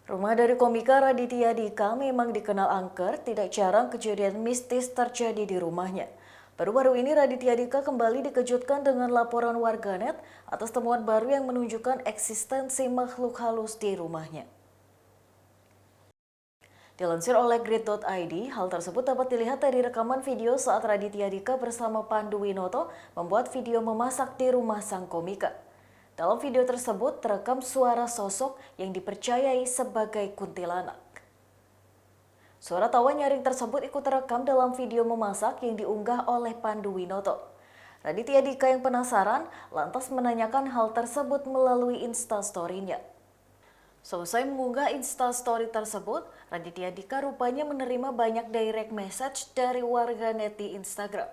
Rumah dari komika Raditya Dika memang dikenal angker, tidak jarang kejadian mistis terjadi di rumahnya. Baru-baru ini Raditya Dika kembali dikejutkan dengan laporan warganet atas temuan baru yang menunjukkan eksistensi makhluk halus di rumahnya. Dilansir oleh grid.id, hal tersebut dapat dilihat dari rekaman video saat Raditya Dika bersama Pandu Winoto membuat video memasak di rumah sang komika. Dalam video tersebut terekam suara sosok yang dipercayai sebagai kuntilanak. Suara tawa nyaring tersebut ikut terekam dalam video memasak yang diunggah oleh Pandu Winoto. Raditya Dika yang penasaran lantas menanyakan hal tersebut melalui Instastory-nya. Selesai mengunggah Instastory tersebut, Raditya Dika rupanya menerima banyak direct message dari warganet di Instagram.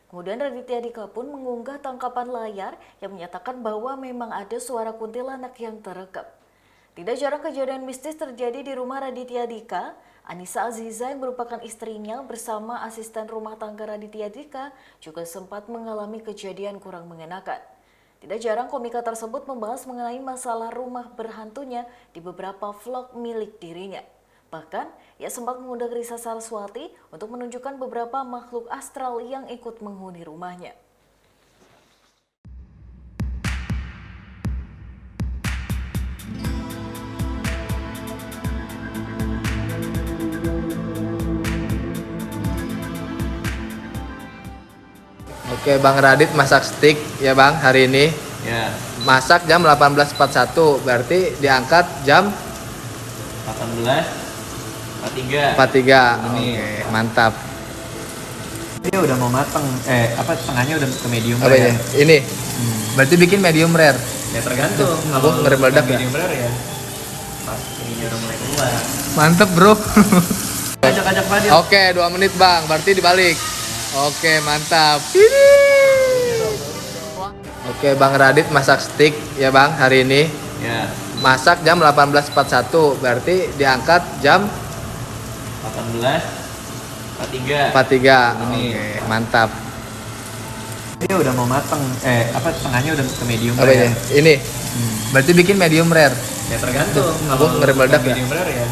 Kemudian Raditya Dika pun mengunggah tangkapan layar yang menyatakan bahwa memang ada suara kuntilanak yang terekam. Tidak jarang kejadian mistis terjadi di rumah Raditya Dika. Anissa Aziza yang merupakan istrinya bersama asisten rumah tangga Raditya Dika juga sempat mengalami kejadian kurang mengenakan. Tidak jarang komika tersebut membahas mengenai masalah rumah berhantunya di beberapa vlog milik dirinya. Bahkan, ia sempat mengundang Risa Saraswati untuk menunjukkan beberapa makhluk astral yang ikut menghuni rumahnya. Oke, Bang Radit masak steak ya Bang hari ini. Ya, Masak jam 18.41, berarti diangkat jam 18:43. 43. Ini. Oke, mantap. Ini udah mau mateng. Tengahnya udah ke medium Apa ini? rare. Ini. Berarti bikin medium rare. Ya tergantung. Aku ngeri meledak ya? medium rare ya. Pas ininya udah mulai keluar. Mantep, Bro. Ajak-ajak Fadil. Oke, 2 menit, Bang. Berarti dibalik. Oke, mantap. Ini. Oke, Bang Radit masak steak ya Bang hari ini. Ya, Masak jam 18.41, berarti diangkat jam 18:43. 43. Ini. Oke, mantap. Ini udah mau mateng. Tengahnya udah ke medium Apa ini? rare. Ini. Berarti bikin medium rare. Ya tergantung. Aku ngeri meledak ya? medium rare ya.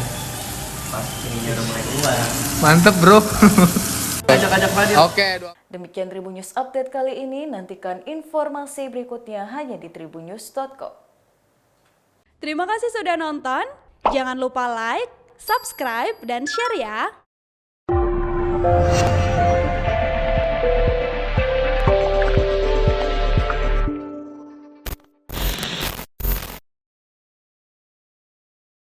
Pas ininya udah mulai keluar. Mantep, Bro. Ajak-ajak Fadil. Oke, Demikian Tribun News Update kali ini, nantikan informasi berikutnya hanya di tribunnews.com. Terima kasih sudah nonton. Jangan lupa like, subscribe, dan share ya.